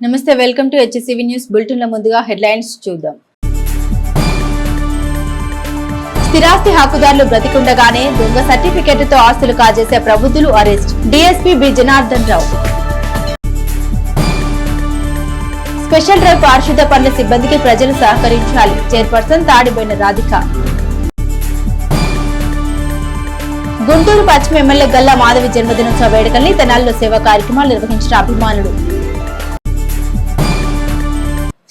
నమస్తే, welcome to HCV news bulletin. లో ముందుగా హెడ్లైన్స్ చూద్దాం. స్థిరాస్తి హక్కుదారులు బ్రతికుండగానే దొంగ సర్టిఫికెట్లతో ఆస్తులు కాజేసే ప్రబుద్ధులు arrest. DSP B Janardhan Rao. Special drive పారిశుద్ధ్య పనుల సిబ్బందికి ప్రజలు సహకరించాలి. చైర్పర్సన్ తాడిబోయిన రాధిక. గుంటూరు పశ్చిమ ఎమ్మెల్యే గల్లా మాధవి జన్మదినోత్సవ వేడుకల్ని తెనాలిలో సేవా కార్యక్రమాలు నిర్వహించిన అభిమానులు.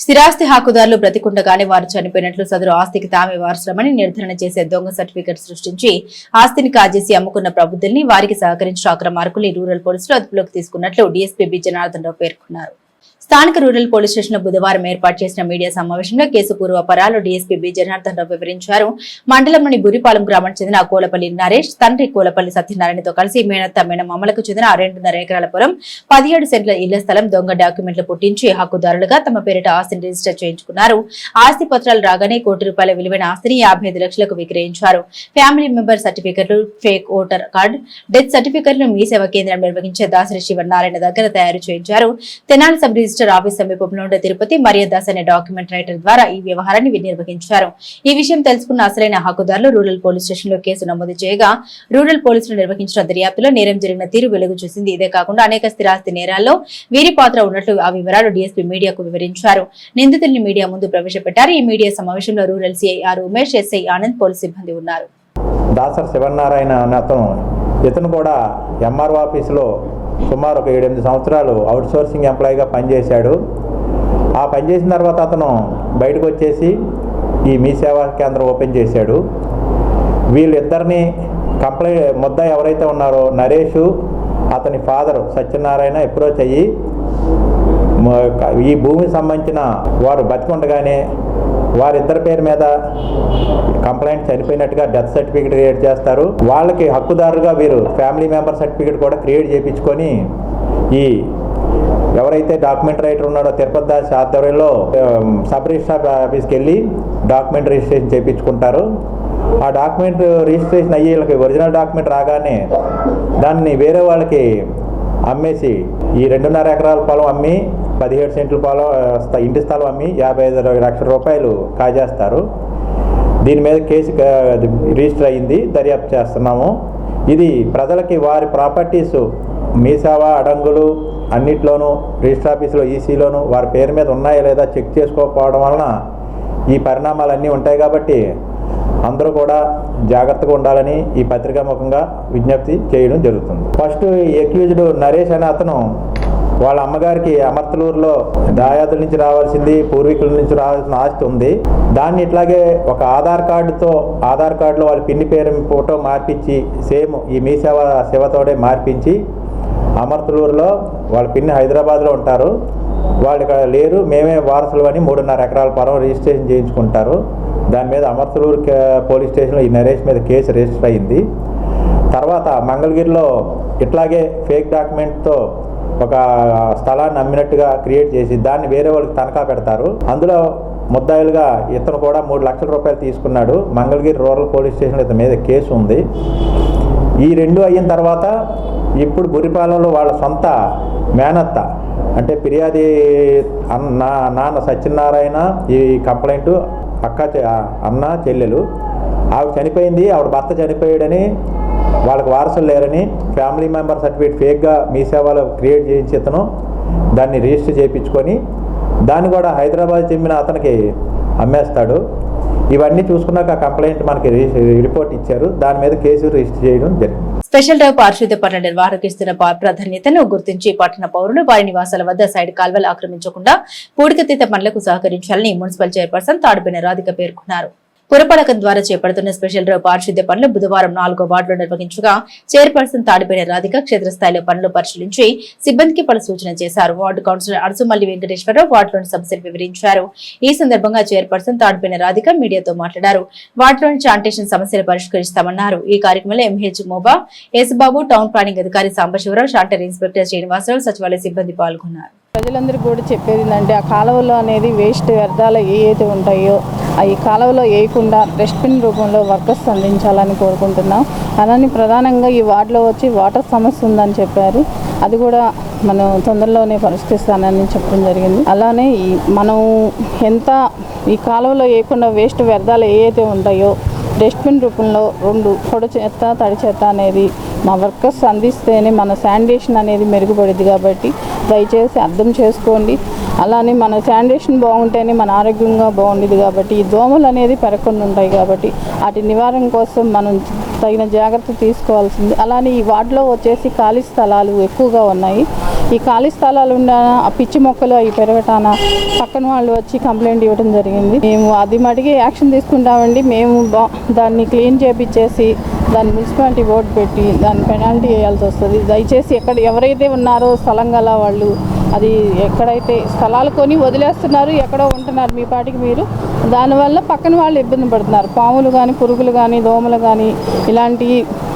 స్థిరాస్తి హక్కుదారులు బ్రతికుండగానే వారు చనిపోయినట్లు సదరు ఆస్తికి తామే వారసులమని నిర్ధారణ చేసే దొంగ సర్టిఫికెట్ సృష్టించి ఆస్తిని కాజేసి అమ్ముకున్న ప్రబుద్ధుల్ని వారికి సహకరించిన అక్రమార్కుల్ని రూరల్ పోలీసులు అదుపులోకి తీసుకున్నట్లు డీఎస్పీ బి జనార్దన్ రావు పేర్కొన్నారు. స్థానిక రూరల్ పోలీస్ స్టేషన్ లో బుధవారం ఏర్పాటు చేసిన మీడియా సమావేశంలో case పూర్వపరాలు DSP B Janardhan Rao వివరించారు. మండలంలోని బురిపాలెం గ్రామానికి చెందిన కోలపల్లి నరేష్ తండ్రి కోలపల్లి సత్యనారాయణతో కలిసి మేనత్త మేనమామలకు చెందిన 2.5 ఎకరాల పొలం 17 సెంట్ల ఇళ్ల స్థలం దొంగ డాక్యుమెంట్లు పుట్టించి హక్కుదారులుగా తమ పేరిట ఆస్తిని రిజిస్టర్ చేయించుకున్నారు. ఆస్తి పత్రాలు రాగానే ₹1 విలువైన ఆస్తిని 55 లక్షలకు విక్రయించారు. ఫ్యామిలీ మెంబర్ సర్టిఫికెట్లు, ఫేక్ ఓటర్ కార్డు, డెత్ సర్టిఫికెట్లను మీ సేవా కేంద్రం నిర్వహించే దాసరి శివనారాయణ దగ్గర తయారు చేయించారు. తెనాలి సబ్ రిజిస్టర్ ఆఫీస్ సమీపంలో ఉండే తిరుపతి మరియదాస్ అనే డాక్యుమెంట్ రైటర్ ద్వారా ఈ వ్యవహారాన్ని నిర్వహించారు. ఈ విషయం తెలుసుకున్న అసలైన హక్కుదారులు రూరల్ పోలీస్ స్టేషన్ లో కేసు నమోదు చేయగా రూరల్ పోలీసులు నిర్వహించిన దర్యాప్తులో నేరం జరిగిన తీరు వెలుగు చూసింది. ఇదే కాకుండా అనేక స్థిరాస్తి నేరాల్లో వీరి పాత్ర ఉన్నట్లు ఆ వివరాలు డీఎస్పీ మీడియాకు వివరించారు. నిందితుల్ని మీడియా ముందు ప్రవేశపెట్టారు. ఈ మీడియా సమావేశంలో rural CI are Umesh, SI Anand, police సిబ్బంది ఉన్నారు. దాసరి శివనారాయణ ఇతను కూడా ఎంఆర్ఓ ఆఫీసులో సుమారు ఒక 7-8 సంవత్సరాలు అవుట్ సోర్సింగ్ ఎంప్లాయీగా పనిచేశాడు. ఆ పనిచేసిన తర్వాత అతను బయటకు వచ్చేసి ఈ మీ సేవా కేంద్రం ఓపెన్ చేశాడు. వీళ్ళిద్దరిని ముద్ద ఎవరైతే ఉన్నారో నరేష్, అతని ఫాదరు సత్యనారాయణ అప్రోచ్ అయ్యి ఈ భూమికి సంబంధించిన వారు బతికుండగానే వారిద్దరి పేరు మీద కంప్లైంట్ చనిపోయినట్టుగా డెత్ సర్టిఫికేట్ క్రియేట్ చేస్తారు. వాళ్ళకి హక్కుదారుగా వీరు ఫ్యామిలీ మెంబర్ సర్టిఫికేట్ కూడా క్రియేట్ చేయించుకొని ఈ ఎవరైతే డాక్యుమెంట్ రైటర్ ఉన్నాడో తిరుపతి దాస్ ఆధ్వర్యంలో సబ్ రిజిస్ట్రార్ ఆఫీస్కి వెళ్ళి డాక్యుమెంట్ రిజిస్ట్రేషన్ చేయించుకుంటారు. ఆ డాక్యుమెంట్ రిజిస్ట్రేషన్ అయ్యి వీళ్ళకి ఒరిజినల్ డాక్యుమెంట్ రాగానే దాన్ని వేరే వాళ్ళకి అమ్మేసి ఈ 2.5 ఎకరాల పొలం అమ్మి 17 సెంట్ల పొలం ఇంటి స్థలం అమ్మి 55 లక్షల రూపాయలు కాజేస్తారు. దీని మీద కేసు రిజిస్టర్ అయ్యింది, దర్యాప్తు చేస్తున్నాము. ఇది ప్రజలకి వారి ప్రాపర్టీస్ మీ సేవా అడంగులు అన్నిట్లోనూ రిజిస్టర్ ఆఫీసులో ఈసీలోనూ వారి పేరు మీద ఉన్నాయా లేదా చెక్ చేసుకోకపోవడం వలన ఈ పరిణామాలన్నీ ఉంటాయి. కాబట్టి అందరూ కూడా జాగ్రత్తగా ఉండాలని ఈ పత్రికాముఖంగా విజ్ఞప్తి చేయడం జరుగుతుంది. ఫస్ట్ ఎక్యూజ్డ్ నరేష్ అనే అతను వాళ్ళ అమ్మగారికి అమర్తలూరులో దాయాదుల నుంచి రావాల్సింది, పూర్వీకుల నుంచి రావాల్సిన ఆస్తి ఉంది. దాన్ని ఇట్లాగే ఒక ఆధార్ కార్డులో వాళ్ళ పిన్ని పేరు ఫోటో మార్పించి సేమ్ ఈ మీ సేవతోడే మార్పించి అమర్తలూరులో వాళ్ళ పిన్ని హైదరాబాద్లో ఉంటారు, వాళ్ళు ఇక్కడ లేరు, మేమే వారసులు అని 3.5 ఎకరాల పొలం రిజిస్ట్రేషన్ చేయించుకుంటారు. దాని మీద అమర్తలూరు పోలీస్ స్టేషన్లో ఈ నరేష్ మీద కేసు రిజిస్టర్ అయింది. తర్వాత మంగళగిరిలో ఇట్లాగే ఫేక్ డాక్యుమెంట్తో ఒక స్థలాన్ని అమ్మినట్టుగా క్రియేట్ చేసి దాన్ని వేరే వాళ్ళకి తనఖా పెడతారు. అందులో ముద్దాయిలుగా ఇతను కూడా 3 లక్షల రూపాయలు తీసుకున్నాడు. మంగళగిరి రూరల్ పోలీస్ స్టేషన్లో ఇతని మీద కేసు ఉంది. ఈ 2 అయిన తర్వాత ఇప్పుడు బురిపాలెంలో వాళ్ళ సొంత మేనత్త అంటే ఫిర్యాది నాన్న సత్యనారాయణ, ఈ కంప్లైంట్ అన్న చెల్లెలు, ఆవిడ చనిపోయింది, ఆవిడ భర్త చనిపోయాడని వాళ్ళకి వారసులు లేరని ఫ్యామిలీ మెంబర్ సర్టిఫికేట్ ఫేక్గా మీ సేవలో క్రియేట్ చేయించి ఇతను దాన్ని రిజిస్టర్ చేయించుకొని దాన్ని కూడా హైదరాబాద్ చెందిన అతనికి అమ్మేస్తాడు. ఇవన్నీ చూసుకున్నాక కంప్లైంట్ మనకి రిపోర్ట్ ఇచ్చారు. దాని మీద కేసు రిజిస్టర్ చేయడం జరిగింది. స్పెషల్ డ్రైవ్ పారిశుద్ధ్య పనుల నిర్వహణకు ఇస్తున్న ప్రాధాన్యతను గుర్తించి పట్టణ పౌరులు వారి నివాసాల వద్ద సైడ్ కాల్వలు ఆక్రమించకుండా పూడికతీత పనులకు సహకరించాలని మున్సిపల్ చైర్పర్సన్ తాడిబోయిన రాధిక పేర్కొన్నారు. పురపాలకం ద్వారా చేపడుతున్న స్పెషల్ డ్రైవ్ పారిశుద్ధ్య పనులు బుధవారం 4వ వార్డులో నిర్వహించగా చైర్పర్సన్ తాడిబోయిన రాధిక క్షేత్రస్థాయిలో పనులు పరిశీలించి సిబ్బందికి పలు సూచన చేశారు. వార్డు కౌన్సిలర్ అరసుమల్లి వెంకటేశ్వరరావు వార్డులోని సమస్యలు వివరించారు. ఈ సందర్భంగా చైర్పర్సన్ తాడిబోయిన రాధిక మీడియాతో మాట్లాడారు. వార్డులోని శానిటేషన్ సమస్యలు పరిష్కరిస్తామన్నారు. ఈ కార్యక్రమంలో ఎంహెచ్ మోబా, ఎస్బాబు, టౌన్ ప్లానింగ్ అధికారి సాంబశివరావు, శానిటరీ ఇన్స్పెక్టర్ శ్రీనివాసరావు, సచివాలయ సిబ్బంది పాల్గొన్నారు. ప్రజలందరికీ కూడా చెప్పేది ఏంటంటే ఆ కాలువలో అనేది వేస్ట్ వ్యర్థాలు ఏవైతే ఉంటాయో ఈ కాలువలో వేయకుండా డస్ట్బిన్ రూపంలో వర్కర్స్ అందించాలని కోరుకుంటున్నాం. అలానే ప్రధానంగా ఈ వార్డులో వచ్చి వాటర్ సమస్య ఉందని చెప్పారు. అది కూడా మనం తొందరలోనే పరిష్కరిస్తానని చెప్పడం జరిగింది. అలానే మనం ఎంత ఈ కాలువలో వేయకుండా వేస్ట్ వ్యర్థాలు ఏవైతే ఉంటాయో డస్ట్బిన్ రూపంలో 2 పొడి చెత్త తడి చెత్త అనేది మా వర్కర్స్ అందిస్తేనే మన శానిటేషన్ అనేది మెరుగుపడింది. కాబట్టి దయచేసి అర్థం చేసుకోండి. అలానే మన శానిటేషన్ బాగుంటేనే మన ఆరోగ్యంగా బాగుండేది. కాబట్టి ఈ దోమలు అనేది పెరగకుండా ఉంటాయి. కాబట్టి వాటి నివారణ కోసం మనం తగిన జాగ్రత్త తీసుకోవాల్సింది. అలానే ఈ వార్డులో వచ్చేసి ఖాళీ స్థలాలు ఎక్కువగా ఉన్నాయి. ఈ ఖాళీ స్థలాలు ఉన్న ఆ పిచ్చి మొక్కలు అవి పెరగటాన పక్కన వాళ్ళు వచ్చి కంప్లైంట్ ఇవ్వడం జరిగింది. మేము అది మటుకి యాక్షన్ తీసుకుంటామండి. మేము దాన్ని క్లీన్ చేపించేసి దాన్ని మున్సిపాలిటీ బోర్డు పెట్టి దాన్ని పెనాల్టీ వేయాల్సి వస్తుంది. దయచేసి ఎవరైతే ఉన్నారో స్థలం గల వాళ్ళు అది ఎక్కడైతే స్థలాలు కొని వదిలేస్తున్నారు, ఎక్కడో ఉంటున్నారు మీ పాటికి మీరు, దానివల్ల పక్కన వాళ్ళు ఇబ్బంది పడుతున్నారు. పాములు కానీ పురుగులు కానీ దోమలు కానీ ఇలాంటి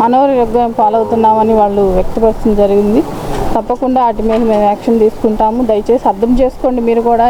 అనారోగ్యం పాలవుతున్నామని వాళ్ళు వ్యక్తపరచడం జరిగింది. తప్పకుండా వాటి మీద మేము యాక్షన్ తీసుకుంటాము. దయచేసి అర్థం చేసుకోండి. మీరు కూడా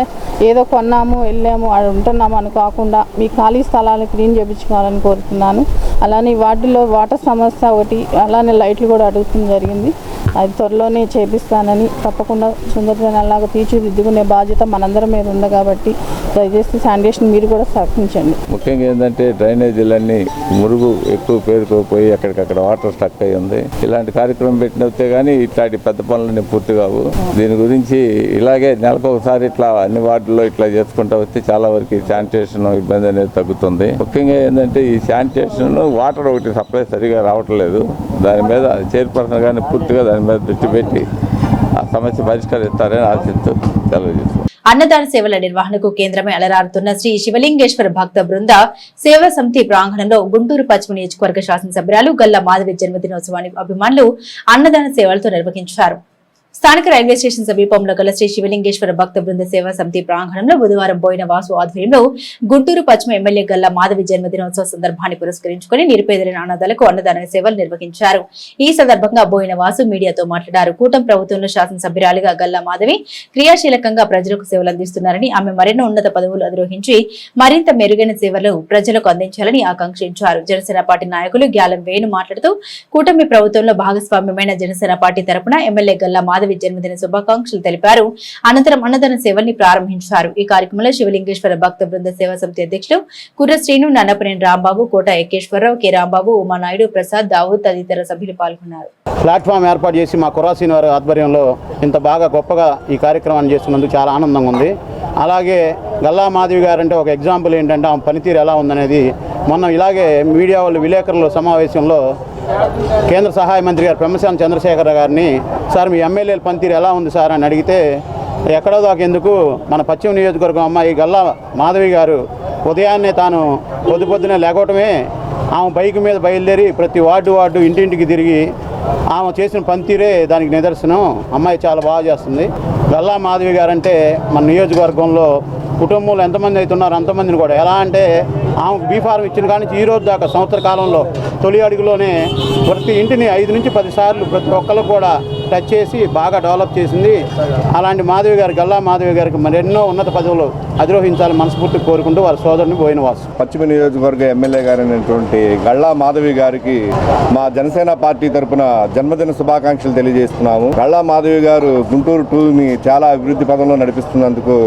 ఏదో కొన్నాము వెళ్ళాము అది ఉంటున్నాము అని కాకుండా మీ ఖాళీ స్థలాలను క్లీన్ చేయించుకోవాలని కోరుతున్నాను. అలానే వార్డులో వాటర్ సమస్య ఒకటి, అలానే లైట్లు కూడా అడుగుతుంది జరిగింది. అది త్వరలోనే చేపిస్తానని, తప్పకుండా సుందరజనాలాగా తీర్చిదిద్దుకునే బాధ్యత మనందరి మీద ఉంది. కాబట్టి దయచేసి శానిటేషన్ మీరు కూడా సహకరించండి. ముఖ్యంగా ఏంటంటే డ్రైనేజీలన్నీ మురుగు ఎక్కువ పేరుకోపోయి అక్కడికక్కడ వాటర్ స్టక్ అయి ఉంది. ఇలాంటి కార్యక్రమం పెట్టినతే కానీ ఇట్లాంటి పెద్ద పనులన్నీ పూర్తి కావు. దీని గురించి ఇలాగే నెలకు ఒకసారి ఇట్లా అన్ని వార్డుల్లో ఇట్లా చేసుకుంటూ వస్తే చాలా వరకు శానిటేషన్ ఇబ్బంది అనేది తగ్గుతుంది. ముఖ్యంగా ఏంటంటే ఈ శానిటేషన్ వాటర్ ఒకటి సప్లై సరిగా రావట్లేదు. దాని మీద చైర్పర్సన్ కానీ పూర్తిగా దాని మీద దృష్టి పెట్టి ఆ సమస్య పరిష్కరిస్తారని ఆశిస్తూ తెలియజేస్తాం. అన్నదాన సేవల నిర్వహణకు కేంద్రమై అలరారుతున్న శ్రీ శివలింగేశ్వర భక్త బృంద సేవా సమితి ప్రాంగణంలో గుంటూరు పశ్చిమ నియోజకవర్గ శాసనసభ్యురాలు గల్లా మాధవి జన్మదినోత్సవాన్ని అభిమానులు అన్నదాన సేవలతో నిర్వహించారు. స్థానిక రైల్వే స్టేషన్ సమీపంలో గల శ్రీ శివలింగేశ్వర భక్త బృంద సేవా సమితి ప్రాంగణంలో బుధవారం బోయిన వాసు ఆధ్వర్యంలో గుంటూరు పశ్చిమ ఎమ్మెల్యే గల్లా మాధవి జన్మదినోత్సవ సందర్భాన్ని పురస్కరించుకుని నిరుపేదలైన అనాథాలకు అన్నదాన సేవలు నిర్వహించారు. ఈ సందర్భంగా బోయిన వాసు మీడియాతో మాట్లాడారు. కూటమి ప్రభుత్వంలో శాసనసభ్యురాలిగా గల్లా మాధవి క్రియాశీలకంగా ప్రజలకు సేవలు అందిస్తున్నారని, ఆమె మరెన్నో ఉన్నత పదవులు అధిరోహించి మరింత మెరుగైన సేవలు ప్రజలకు అందించాలని ఆకాంక్షించారు. జనసేన పార్టీ నాయకులు గ్యాలం వేణు మాట్లాడుతూ కూటమి ప్రభుత్వంలో భాగస్వామ్యమైన జనసేన పార్టీ తరపున ఎమ్మెల్యే గల్లా మాధవి జన్మదిన శుభాకాంక్షలు తెలిపారు. అనంతరం అన్నదాన సేవల్ని ప్రారంభించారు. ఈ కార్యక్రమంలో శివలింగేశ్వర భక్త బృంద సేవా సమితి అధ్యక్షులు కుర్ర శ్రీను, నన్నపనేని రాంబాబు, కోట ఎక్కేశ్వరరావు, కె రాంబాబు, ఉమానాయుడు, ప్రసాద్, దావూద్ తదితర సభ్యులు పాల్గొన్నారు. ప్లాట్ఫామ్ ఏర్పాటు చేసి మా కుర్రాసీని వారి ఆధ్వర్యంలో ఇంత బాగా గొప్పగా ఈ కార్యక్రమాన్ని చేస్తున్నందుకు చాలా ఆనందంగా ఉంది. అలాగే గల్లా మాధవి గారు అంటే ఒక ఎగ్జాంపుల్ ఏంటంటే ఆమె పనితీరు ఎలా ఉందనేది మొన్న ఇలాగే మీడియా వాళ్ళు విలేకరుల సమావేశంలో కేంద్ర సహాయ మంత్రి గారు పెమ్మసాని చంద్రశేఖర్ గారిని, సార్ మీ ఎమ్మెల్యేల పనితీరు ఎలా ఉంది సార్ అని అడిగితే, ఎక్కడో దాకెందుకు మన పశ్చిమ నియోజకవర్గం అమ్మాయి గల్లా మాధవి గారు ఉదయాన్నే తాను పొద్దునే లేకపోవటమే ఆమె బైక్ మీద బయలుదేరి ప్రతి వార్డు ఇంటింటికి తిరిగి ఆమె చేసిన పనితీరే దానికి నిదర్శనం. అమ్మాయి చాలా బాగా చేస్తుంది. గల్లా మాధవి గారు అంటే మన నియోజకవర్గంలో కుటుంబంలో ఎంతమంది అవుతున్నారో అంతమందిని కూడా ఎలా అంటే ఆమెకు బీఫారం ఇచ్చిన కానీ ఈ రోజు దాకా సంవత్సర కాలంలో తొలి అడుగులోనే ప్రతి ఇంటిని 5 నుంచి 10 సార్లు ప్రతి ఒక్కరు కూడా టచ్ చేసి బాగా డెవలప్ చేసింది. అలాంటి మాధవి గారు గల్లా మాధవి గారికి మరెన్నో ఉన్నత పదవులు అధిరోహించాలని మనస్ఫూర్తిగా కోరుకుంటూ వారి సోదరుని బోయిన వాసు. పశ్చిమ నియోజకవర్గ ఎమ్మెల్యే గారైనటువంటి గల్లా మాధవి గారికి మా జనసేన పార్టీ తరఫున జన్మదిన శుభాకాంక్షలు తెలియజేస్తున్నాము. గల్లా మాధవి గారు గుంటూరు 2ని చాలా అభివృద్ధి పదంలో నడిపిస్తున్నందుకు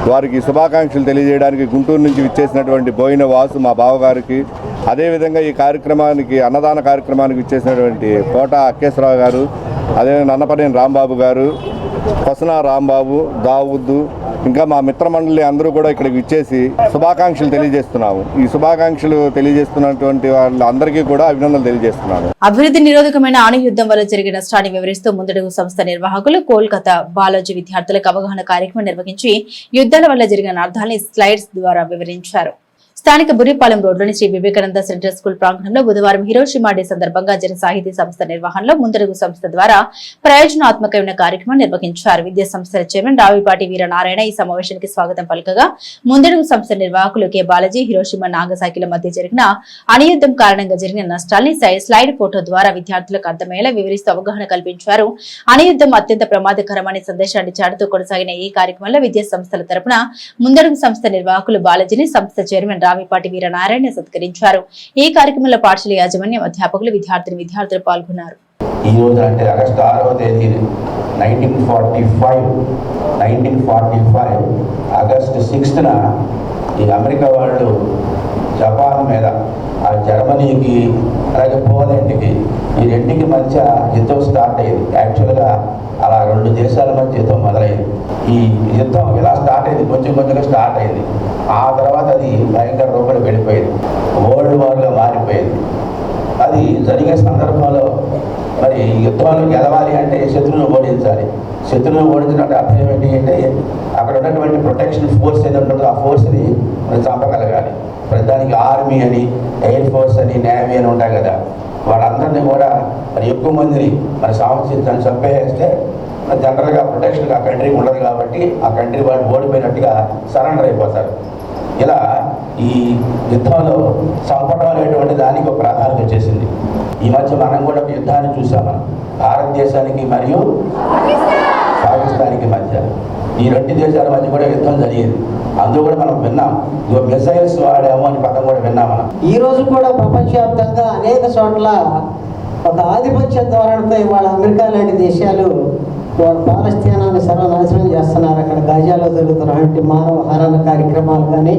వారికి శుభాకాంక్షలు తెలియజేయడానికి గుంటూరు నుంచి విచ్చేసినటువంటి బోయిన వాసు మా బావగారికి, అదేవిధంగా ఈ కార్యక్రమానికి అన్నదాన కార్యక్రమానికి విచ్చేసినటువంటి కోట అక్కేశ్వరరావు గారు, అదే నన్నపనేని రాంబాబు గారు, కొసనా రాంబాబు, దావుద్దు, ఇంకా మా మిత్రమండలి అందరూ కూడా ఇక్కడికి ఇచ్చేసి శుభాకాంక్షలు తెలియజేస్తున్నాము. ఈ శుభాకాంక్షలు తెలియజేస్తున్నటువంటి వాళ్ళందరికీ కూడా అభినందనలు తెలియజేస్తున్నాను. అభివృద్ధి నిరోధకమైన అణుయుద్ధం వల్ల జరిగిన నష్టాన్ని వివరిస్తూ ముందడుగు సంస్థ నిర్వాహకులు కోల్కతా బాలాజీ విద్యార్థులకు అవగాహన కార్యక్రమం నిర్వహించి యుద్ధాల వల్ల జరిగిన అర్థాలని స్లైడ్స్ ద్వారా వివరించారు. స్థానిక బుర్రిపాలెం రోడ్లోని శ్రీ వివేకానంద సెంట్రల్ స్కూల్ ప్రాంగణంలో బుధవారం హిరోషిమా డే సందర్భంగా జన సాహితీ సంస్థ నిర్వహణలో ముందడుగు సంస్థ ద్వారా ప్రయోజనాత్మకమైన కార్యక్రమం నిర్వహించారు. విద్యా సంస్థల చైర్మన్ రావిపాటి వీరనారాయణ ఈ సమావేశానికి స్వాగతం పలకగా ముందడుగు సంస్థ నిర్వాహకులు కె బాలాజీ, హిరోషిమా, నాగసాకిల మధ్య జరిగిన అణుయుద్ధం కారణంగా జరిగిన నష్టాల్ని స్లైడ్ ఫోటో ద్వారా విద్యార్థులకు అర్థమయ్యేలా వివరిస్తూ అవగాహన కల్పించారు. అణుయుద్ధం అత్యంత ప్రమాదకరమనే సందేశాన్ని చాటుతూ కొనసాగిన ఈ కార్యక్రమంలో విద్యా సంస్థల తరపున ముందడుగు సంస్థ నిర్వాహకులు బాలాజీని సంస్థ చైర్మన్ రావిపాటి వీరనారాయణ సత్కరించారు. ఈ కార్యక్రమంలో పాఠశాల యాజమాన్యం, అధ్యాపకులు, విద్యార్థులు పాల్గొన్నారు. ఈరోజు అంటే ఆగస్టు 6వ తేదీ 1945 ఆగస్టు 6న ఈ అమెరికా వాళ్ళు జపాన్ మీద, ఆ జర్మనీకి అలాగే పోలాండ్కి, ఈ రెండుకి మధ్య యుద్ధం స్టార్ట్ అయ్యింది. యాక్చువల్గా అలా రెండు దేశాల మధ్య యుద్ధం మొదలైంది. ఈ యుద్ధం ఇలా స్టార్ట్ అయింది, కొంచెం కొంచెంగా స్టార్ట్ అయింది. ఆ తర్వాత అది భయంకర రూపంలో వెళ్ళిపోయింది, వరల్డ్ వార్గా మారిపోయింది. అది జరిగే సందర్భంలో మరి యుద్ధంలో గెలవాలి అంటే శత్రువును ఓడించాలి. శత్రువును ఓడించడం అర్థం ఏమిటి అంటే అక్కడ ఉన్నటువంటి ప్రొటెక్షన్ ఫోర్స్ ఏది ఉంటుందో ఆ ఫోర్స్ని మనం చంపగలగాలి. దానికి ఆర్మీ అని, ఎయిర్ ఫోర్స్ అని, నేవీ అని ఉంటాయి కదా, వాళ్ళందరినీ కూడా మరి ఎక్కువ మందిని మరి సంవత్సరం చంపేస్తే జనరల్గా ప్రొటెక్షన్ ఆ కంట్రీకి ఉండదు కాబట్టి ఆ కంట్రీ వాళ్ళు ఓడిపోయినట్టుగా సరెండర్ అయిపోతారు. ఇలా ఈ యుద్ధంలో చంపడం అనేటువంటి దానికి ఒక ప్రాధాన్యత వచ్చేసింది. ఈ మధ్య మనం కూడా ఒక యుద్ధాన్ని చూసాం. మనం భారతదేశానికి మరియు పాకిస్తాన్కి మధ్య, ఈ రెండు దేశాల మధ్య కూడా యుద్ధం జరిగింది. అందులో కూడా మనం విన్నాం, మిసైల్స్ వాడాము అని పదం కూడా విన్నాం మనం. ఈ రోజు కూడా ప్రపంచవ్యాప్తంగా అనేక చోట్ల ఒక ఆధిపత్య ధోరణితో ఇవాళ అమెరికా లాంటి దేశాలు పాలస్తీనాన్ని సర్వనాశనం చేస్తున్నారు. అక్కడ గాజాలో జరుగుతున్నటువంటి మానవ హరణ కార్యక్రమాలు కానీ,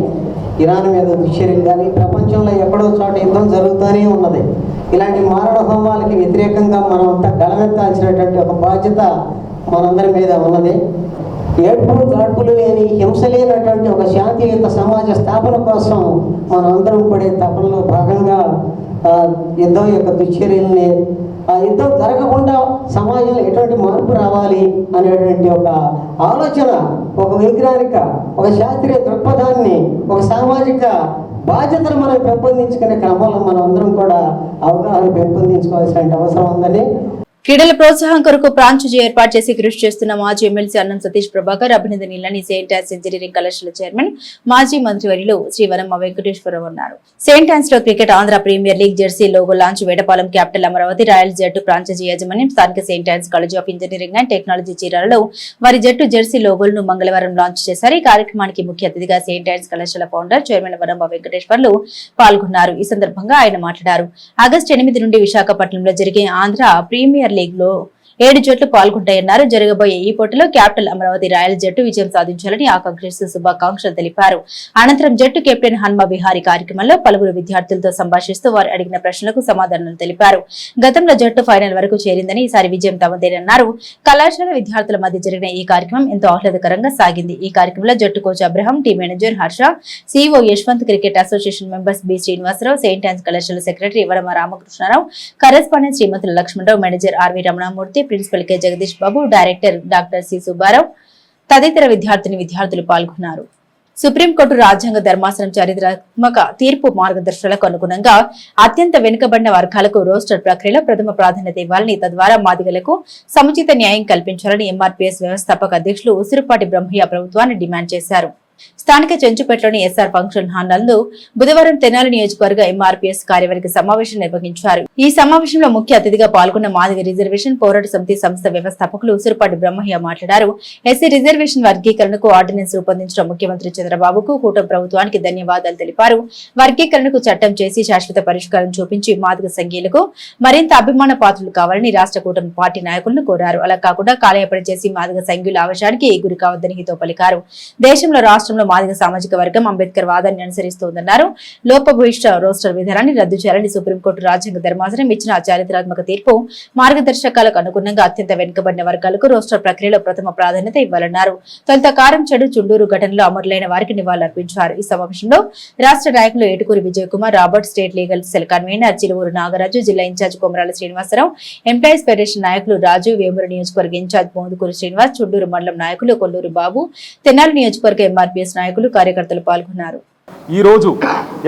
ఇరాన్ మీద దుశ్చర్యలు కానీ, ప్రపంచంలో ఎక్కడో చోట యుద్ధం జరుగుతూనే ఉన్నది. ఇలాంటి మారణ హోమాలకి వ్యతిరేకంగా మనం అంతా గళమెత్తాల్సినటువంటి ఒక బాధ్యత మనందరి మీద ఉన్నది. ఏడ్పులు గాడ్పులు లేని, హింస లేనటువంటి ఒక శాంతియుత సమాజ స్థాపన కోసం మనం అందరం పడే తపనలో భాగంగా యుద్ధం యొక్క దుశ్చర్యల్ని, ఆ యుద్ధం జరగకుండా సమాజంలో ఎటువంటి మార్పు రావాలి అనేటువంటి ఒక ఆలోచన, ఒక వైజ్ఞానిక, ఒక శాస్త్రీయ దృక్పథాన్ని, ఒక సామాజిక బాధ్యతను మనం పెంపొందించుకునే క్రమంలో మనం అందరం కూడా అవగాహన పెంపొందించుకోవాల్సిన అవసరం ఉందని. క్రీడల ప్రోత్సాహం కొరకు ప్రాంచుజీ ఏర్పాటు చేసి కృషి చేస్తున్న మాజీ ఎమ్మెల్సీ అన్నం సతీష్ ప్రభాకర్ అభినందనీయులని సెయింట్ ఆన్స్ ఇంజనీరింగ్ కళాశాల చైర్మన్ మాజీ మంత్రివర్యులు శ్రీ వనమ్మ వెంకటేశ్వరరావు అన్నారు. సెయింట్ ఆన్స్ లో cricket Andhra premier league jersey logo launch Vetapalem capital Amaravati royals జట్టు ప్రాంచుజీ యాజమాన్యం స్థానిక Saint Ann's college of engineering and technology చీరాలలో వారి జట్టు జెర్సీ లోగోలను మంగళవారం లాంచ్ చేశారు. ఈ కార్యక్రమానికి ముఖ్య అతిథిగా సెయింట్ ఆన్స్ కళాశాల ఫౌండర్ చైర్మన్ వనమ్మ వెంకటేశ్వర్లు పాల్గొన్నారు. ఈ సందర్భంగా ఆయన మాట్లాడారు. ఆగస్టు 8 నుండి విశాఖపట్నంలో జరిగే ఆంధ్ర ప్రీమియర్ లీగ్ లో 7 జట్లు పాల్గొంటాయన్నారు. జరగబోయే ఈ పోటీలో క్యాపిటల్ అమరావతి రాయల్ జట్టు విజయం సాధించాలని ఆకాంక్షిస్తూ శుభాకాంక్షలు తెలిపారు. అనంతరం జట్టు కెప్టెన్ హన్మ విహారీ కార్యక్రమంలో పలువురు విద్యార్థులతో సంభాషిస్తూ వారు అడిగిన ప్రశ్నలకు సమాధానాలు తెలిపారు. గతంలో జట్టు ఫైనల్ వరకు చేరిందని ఈసారి విజయం తమదేనన్నారు. కళాశాల విద్యార్థుల మధ్య జరిగిన ఈ కార్యక్రమం ఎంతో ఆహ్లాదకరంగా సాగింది. ఈ కార్యక్రమంలో జట్టు coach Abraham, team manager Harsha, CEO Yashwant, cricket association members B Srinivasa Rao, Saint Ann's కళాశాల secretary Vadama Ramakrishna Rao, correspondent Srimathula Lakshmana Rao, manager RV Ramana Murthy, principal K Jagadish Babu, director doctor C Subba Rao తదితర విద్యార్థులు పాల్గొన్నారు. సుప్రీంకోర్టు రాజ్యాంగ ధర్మాసనం చారిత్రాత్మక తీర్పు మార్గదర్శకాలకు అనుగుణంగా అత్యంత వెనుకబడిన వర్గాలకు రోస్టర్ ప్రక్రియలో ప్రథమ ప్రాధాన్యత ఇవ్వాలని, తద్వారా మాదిగలకు సముచిత న్యాయం కల్పించాలని ఎంఆర్పీఎస్ వ్యవస్థాపక అధ్యక్షులు ఉసిరిపాటి బ్రహ్మయ్య ప్రభుత్వాన్ని డిమాండ్ చేశారు. స్థానిక చెంచుపేటలోని ఎస్ఆర్ ఫంక్షన్ హాల్ నందు బుధవారం తెనాలి నియోజకవర్గ ఎంఆర్పీఎస్ కార్యవర్గ సమావేశం నిర్వహించారు. ఈ సమావేశంలో ముఖ్య అతిథిగా పాల్గొన్న మాదిగ రిజర్వేషన్ పోరాట సమితి సంస్థ వ్యవస్థాపకులు ఉసిరిపాటి బ్రహ్మయ్య మాట్లాడారు. ఎస్సీ రిజర్వేషన్ వర్గీకరణకు ఆర్డినెన్స్ రూపొందించిన ముఖ్యమంత్రి చంద్రబాబుకు, కూటమి ప్రభుత్వానికి ధన్యవాదాలు తెలిపారు. వర్గీకరణకు చట్టం చేసి శాశ్వత పరిష్కారం చూపించి మాదిగ సంఘీయులకు మరింత అభిమాన పాత్రలు కావాలని రాష్ట్ర కూటమి పార్టీ నాయకులను కోరారు. అలా కాకుండా కాలయాపన చేసి మాదిగ సంఘీయుల ఆవేశానికి గురి కావద్దని హితో పలికారు. దేశంలో రాష్ట్రంలో మాదిగ సామాజిక వర్గం అంబేద్కర్ వాదాన్ని అనుసరిస్తోందన్నారు. లోపభూయిష్ట రోస్టర్ విధానాన్ని రద్దు చేయాలని సుప్రీంకోర్టు రాజ్యాంగ ధర్మాసనం ఇచ్చిన చారిత్రాత్మక తీర్పు మార్గదర్శకాలకు అనుగుణంగా అత్యంత వెనుకబడిన వర్గాలకు రోస్టర్ ప్రక్రియలో ప్రథమ ప్రాధాన్యత ఇవ్వాలన్నారు. తొలుత కారం చెడు చుండూరు ఘటనలో అమరులైన వారికి నివాళులర్పించారు. ఈ సమావేశంలో రాష్ట్ర నాయకులు Etukuri Vijay Kumar, Robert, state legal cell convener Chiluvuru Nagaraju, జిల్లా ఇన్ఛార్జ్ కొమరాల శ్రీనివాసరావు, ఎంప్లాయీస్ ఫెడరేషన్ నాయకులు రాజు, వేమూరు నియోజకవర్గ ఇన్ఛార్జ్ మోదుకూరు శ్రీనివాస్, చుండూరు మండలం నాయకులు కొల్లూరు బాబు, తెనాలి నియోజకవర్గ ఎంఆర్పీఎస్ నాయకులు, కార్యకర్తలు పాల్గొన్నారు. ఈ రోజు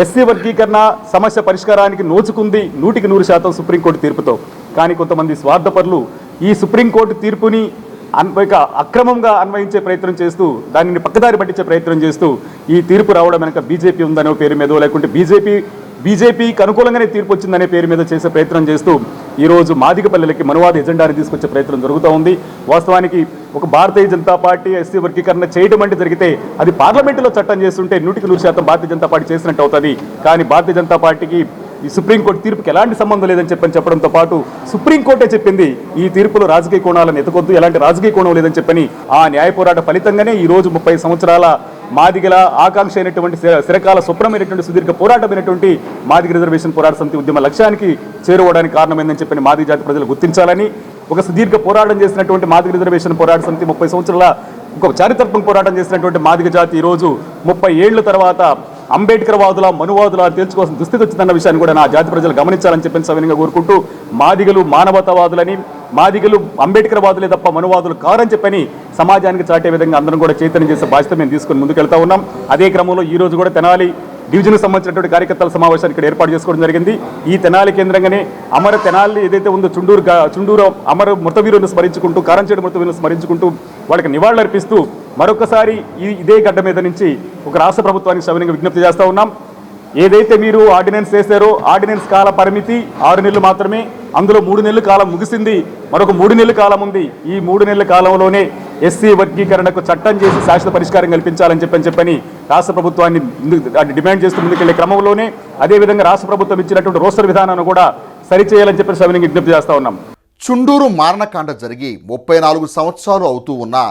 ఎస్సీ వర్గీకరణ సమస్య పరిష్కారానికి నోచుకుంది 100% సుప్రీంకోర్టు తీర్పుతో. కానీ కొంతమంది స్వార్థపరులు ఈ సుప్రీంకోర్టు తీర్పుని అక్రమంగా అన్వయించే ప్రయత్నం చేస్తూ, దానిని పక్కదారి పట్టించే ప్రయత్నం చేస్తూ ఈ తీర్పు రావడం వెనక బీజేపీ ఉందనే పేరు మీద, లేకుంటే బీజేపీకి అనుకూలంగానే తీర్పు వచ్చిందనే పేరు మీద చేసే ప్రయత్నం చేస్తూ ఈరోజు మాదిగపల్లెలకి మనువాద ఎజెండాని తీసుకొచ్చే ప్రయత్నం జరుగుతూ ఉంది. వాస్తవానికి ఒక భారతీయ జనతా పార్టీ ఎస్సీ వర్గీకరణ చేయడం అంటే జరిగితే అది పార్లమెంటులో చట్టం చేస్తుంటే 100% భారతీయ జనతా పార్టీ చేసినట్టు అవుతుంది. కానీ భారతీయ జనతా పార్టీకి ఈ సుప్రీంకోర్టు తీర్పుకి ఎలాంటి సంబంధం లేదని చెప్పడంతో పాటు సుప్రీంకోర్టే చెప్పింది ఈ తీర్పులో రాజకీయ కోణాలను ఎత్తుకొద్దు, ఎలాంటి రాజకీయ కోణం లేదని చెప్పని ఆ న్యాయ పోరాట ఫలితంగానే ఈ రోజు 30 సంవత్సరాల మాదిగల ఆకాంక్ష అయినటువంటి చిరకాల స్వప్నమైనటువంటి సుదీర్ఘ పోరాటమైనటువంటి మాదిగ రిజర్వేషన్ పోరాట సమితి ఉద్యమ లక్ష్యానికి చేరుకోవడానికి కారణమైందని చెప్పని మాదిగ జాతి ప్రజలు గుర్తించాలని, ఒక సుదీర్ఘ పోరాటం చేసినటువంటి మాదిగ రిజర్వేషన్ పోరాట సమితి 30 సంవత్సరాల ఒక చారిత్రాత్మక పోరాటం చేసినటువంటి మాదిగ జాతి ఈరోజు 30 ఏళ్ల తర్వాత అంబేద్కర్ వాదుల మనువాదుల తేల్చుకోవాల్సిన దుస్థితి వచ్చిందన్న విషయాన్ని కూడా నా జాతి ప్రజలు గమనించాలని చెప్పి సవినయంగా కోరుకుంటూ, మాదిగలు మానవతావాదులని, మాదిగలు అంబేద్కర్ వాదులే తప్ప మనువాదులు కారని చెప్పని సమాజానికి చాటే విధంగా అందరం కూడా చైతన్యం చేసే బాధ్యత మేము తీసుకొని ముందుకెళ్తా ఉన్నాం. అదే క్రమంలో ఈ రోజు కూడా తెనాలి డివిజన్కు సంబంధించినటువంటి కార్యకర్తల సమావేశాన్ని ఇక్కడ ఏర్పాటు చేసుకోవడం జరిగింది. ఈ తెనాలి కేంద్రంగానే అమర తెనాలి ఏదైతే ఉందో చుండూరు అమర మృతవీరులను స్మరించుకుంటూ, కారంచేడు మృతవీరులను స్మరించుకుంటూ వాళ్ళకి నివాళులర్పిస్తూ మరొకసారి ఇదే గడ్డ మీద నుంచి ఒక రాష్ట్ర ప్రభుత్వానికి సవినయంగా విజ్ఞప్తి చేస్తూ ఉన్నాం. ఏదైతే మీరు ఆర్డినెన్స్ చేశారో ఆర్డినెన్స్ కాల పరిమితి 6 నెలలు మాత్రమే, అందులో 3 నెలల కాలం ముగిసింది, మరొక 3 నెలల కాలం ఉంది. ఈ 3 నెలల కాలంలోనే ఎస్సీ వర్గీకరణకు చట్టం చేసి శాశ్వత పరిష్కారం కల్పించాలని చెప్పని రాష్ట్ర ప్రభుత్వాన్ని డిమాండ్ చేస్తూ ముందుకెళ్లే క్రమంలోనే అదేవిధంగా రాష్ట్ర ప్రభుత్వం ఇచ్చినటువంటి రోస్టర్ విధానాన్ని కూడా సరిచేయాలని చెప్పి సవినయంగా విజ్ఞప్తి చేస్తూ ఉన్నాం. చుండూరు మారణకాండ జరిగి 34 సంవత్సరాలు అవుతూ ఉన్నా